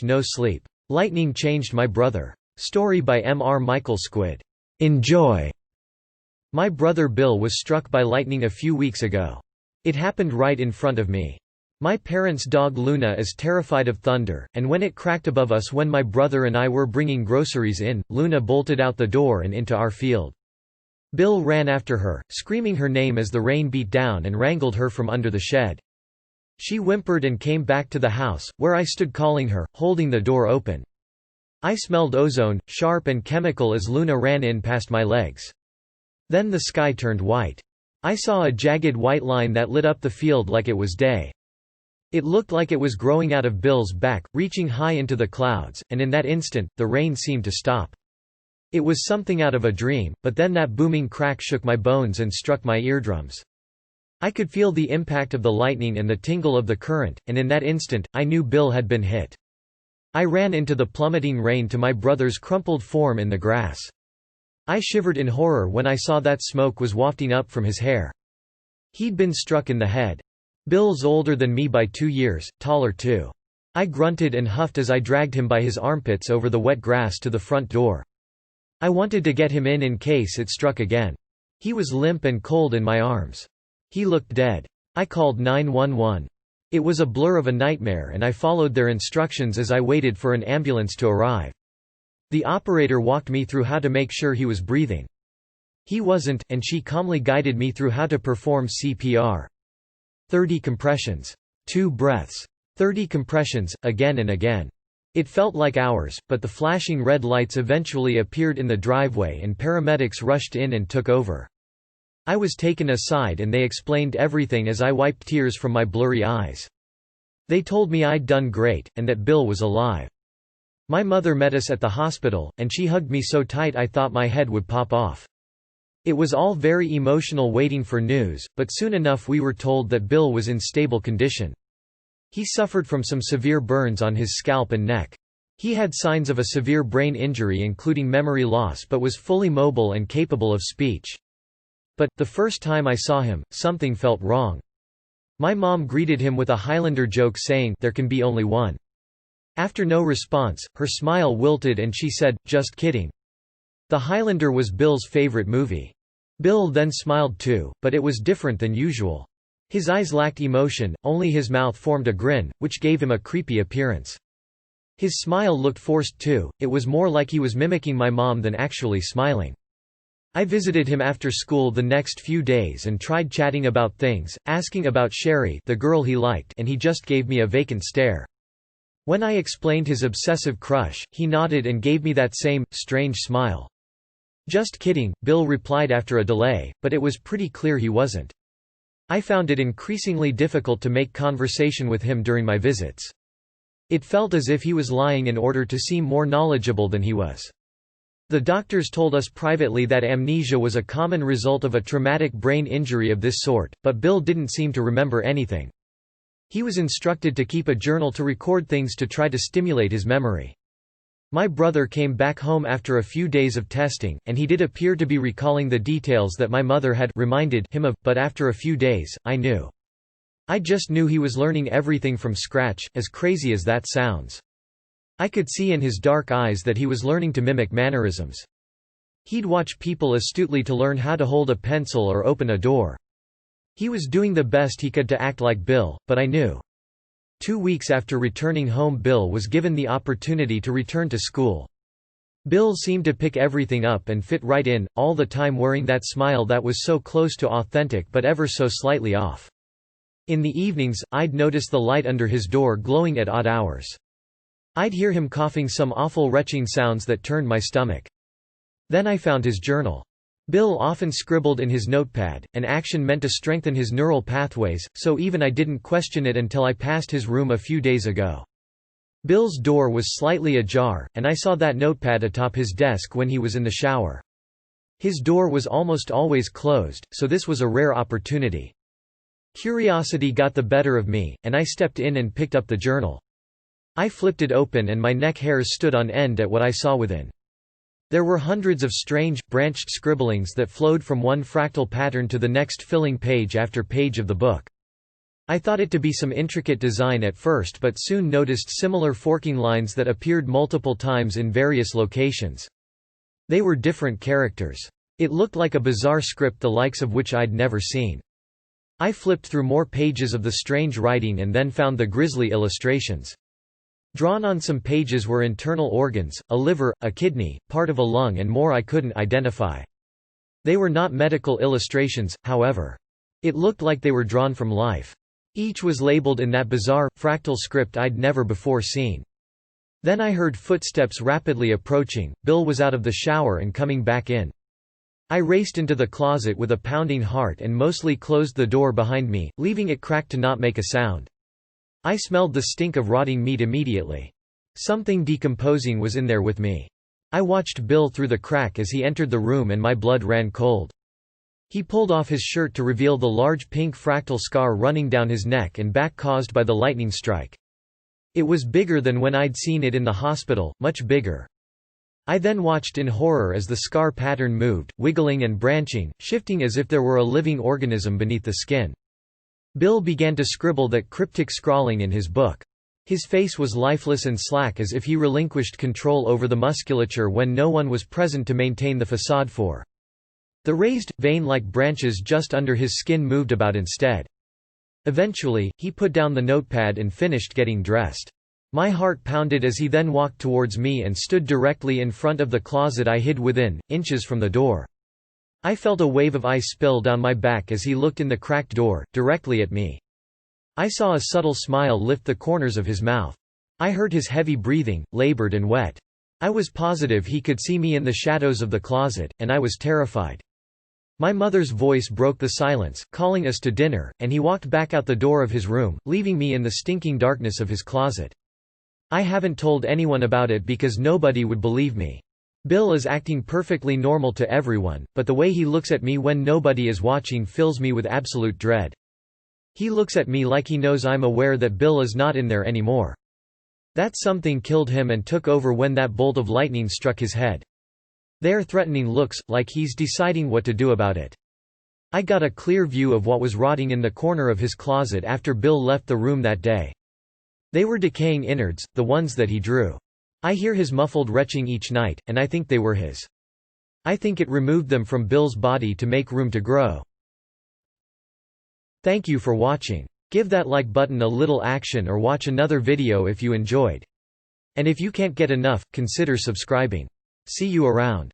No sleep. Lightning changed my brother. Story by M. R. Michael Squid. Enjoy. My brother Bill was struck by lightning a few weeks ago. It happened right in front of me. My parents' dog Luna is terrified of thunder, and when it cracked above us when my brother and I were bringing groceries in, Luna bolted out the door and into our field. Bill ran after her, screaming her name as the rain beat down and wrangled her from under the shed. She whimpered and came back to the house, where I stood calling her, holding the door open. I smelled ozone, sharp and chemical as Luna ran in past my legs. Then the sky turned white. I saw a jagged white line that lit up the field like it was day. It looked like it was growing out of Bill's back, reaching high into the clouds, and in that instant, the rain seemed to stop. It was something out of a dream, but then that booming crack shook my bones and struck my eardrums. I could feel the impact of the lightning and the tingle of the current, and in that instant, I knew Bill had been hit. I ran into the plummeting rain to my brother's crumpled form in the grass. I shivered in horror when I saw that smoke was wafting up from his hair. He'd been struck in the head. Bill's older than me by 2 years, taller too. I grunted and huffed as I dragged him by his armpits over the wet grass to the front door. I wanted to get him in case it struck again. He was limp and cold in my arms. He looked dead. I called 911. It was a blur of a nightmare and I followed their instructions as I waited for an ambulance to arrive. The operator walked me through how to make sure he was breathing. He wasn't, and she calmly guided me through how to perform CPR. 30 compressions. 2 breaths. 30 compressions, again and again. It felt like hours, but the flashing red lights eventually appeared in the driveway and paramedics rushed in and took over. I was taken aside and they explained everything as I wiped tears from my blurry eyes. They told me I'd done great, and that Bill was alive. My mother met us at the hospital, and she hugged me so tight I thought my head would pop off. It was all very emotional waiting for news, but soon enough we were told that Bill was in stable condition. He suffered from some severe burns on his scalp and neck. He had signs of a severe brain injury including memory loss but was fully mobile and capable of speech. But, the first time I saw him, something felt wrong. My mom greeted him with a Highlander joke saying, "There can be only one." After no response, her smile wilted and she said, "Just kidding." The Highlander was Bill's favorite movie. Bill then smiled too, but it was different than usual. His eyes lacked emotion, only his mouth formed a grin, which gave him a creepy appearance. His smile looked forced too, it was more like he was mimicking my mom than actually smiling. I visited him after school the next few days and tried chatting about things, asking about Sherry, the girl he liked, and he just gave me a vacant stare. When I explained his obsessive crush, he nodded and gave me that same, strange smile. "Just kidding," Bill replied after a delay, but it was pretty clear he wasn't. I found it increasingly difficult to make conversation with him during my visits. It felt as if he was lying in order to seem more knowledgeable than he was. The doctors told us privately that amnesia was a common result of a traumatic brain injury of this sort, but Bill didn't seem to remember anything. He was instructed to keep a journal to record things to try to stimulate his memory. My brother came back home after a few days of testing, and he did appear to be recalling the details that my mother had reminded him of, but after a few days, I knew. I just knew he was learning everything from scratch, as crazy as that sounds. I could see in his dark eyes that he was learning to mimic mannerisms. He'd watch people astutely to learn how to hold a pencil or open a door. He was doing the best he could to act like Bill, but I knew. 2 weeks after returning home, Bill was given the opportunity to return to school. Bill seemed to pick everything up and fit right in, all the time wearing that smile that was so close to authentic but ever so slightly off. In the evenings, I'd notice the light under his door glowing at odd hours. I'd hear him coughing some awful retching sounds that turned my stomach. Then I found his journal. Bill often scribbled in his notepad, and action meant to strengthen his neural pathways, so even I didn't question it until I passed his room a few days ago. Bill's door was slightly ajar, and I saw that notepad atop his desk when he was in the shower. His door was almost always closed, so this was a rare opportunity. Curiosity got the better of me, and I stepped in and picked up the journal. I flipped it open and my neck hairs stood on end at what I saw within. There were hundreds of strange, branched scribblings that flowed from one fractal pattern to the next, filling page after page of the book. I thought it to be some intricate design at first but soon noticed similar forking lines that appeared multiple times in various locations. They were different characters. It looked like a bizarre script the likes of which I'd never seen. I flipped through more pages of the strange writing and then found the grisly illustrations. Drawn on some pages were internal organs, a liver, a kidney, part of a lung and more I couldn't identify. They were not medical illustrations, however. It looked like they were drawn from life. Each was labeled in that bizarre, fractal script I'd never before seen. Then I heard footsteps rapidly approaching. Bill was out of the shower and coming back in. I raced into the closet with a pounding heart and mostly closed the door behind me, leaving it cracked to not make a sound. I smelled the stink of rotting meat immediately. Something decomposing was in there with me. I watched Bill through the crack as he entered the room and my blood ran cold. He pulled off his shirt to reveal the large pink fractal scar running down his neck and back caused by the lightning strike. It was bigger than when I'd seen it in the hospital, much bigger. I then watched in horror as the scar pattern moved, wiggling and branching, shifting as if there were a living organism beneath the skin. Bill began to scribble that cryptic scrawling in his book. His face was lifeless and slack as if he relinquished control over the musculature when no one was present to maintain the facade for. The raised, vein-like branches just under his skin moved about instead. Eventually, he put down the notepad and finished getting dressed. My heart pounded as he then walked towards me and stood directly in front of the closet I hid within, inches from the door. I felt a wave of ice spill down my back as he looked in the cracked door, directly at me. I saw a subtle smile lift the corners of his mouth. I heard his heavy breathing, labored and wet. I was positive he could see me in the shadows of the closet, and I was terrified. My mother's voice broke the silence, calling us to dinner, and he walked back out the door of his room, leaving me in the stinking darkness of his closet. I haven't told anyone about it because nobody would believe me. Bill is acting perfectly normal to everyone, but the way he looks at me when nobody is watching fills me with absolute dread. He looks at me like he knows I'm aware that Bill is not in there anymore. That something killed him and took over when that bolt of lightning struck his head. They're threatening looks, like he's deciding what to do about it. I got a clear view of what was rotting in the corner of his closet after Bill left the room that day. They were decaying innards, the ones that he drew. I hear his muffled retching each night, and I think they were his. I think it removed them from Bill's body to make room to grow. Thank you for watching. Give that like button a little action or watch another video if you enjoyed. And if you can't get enough, consider subscribing. See you around.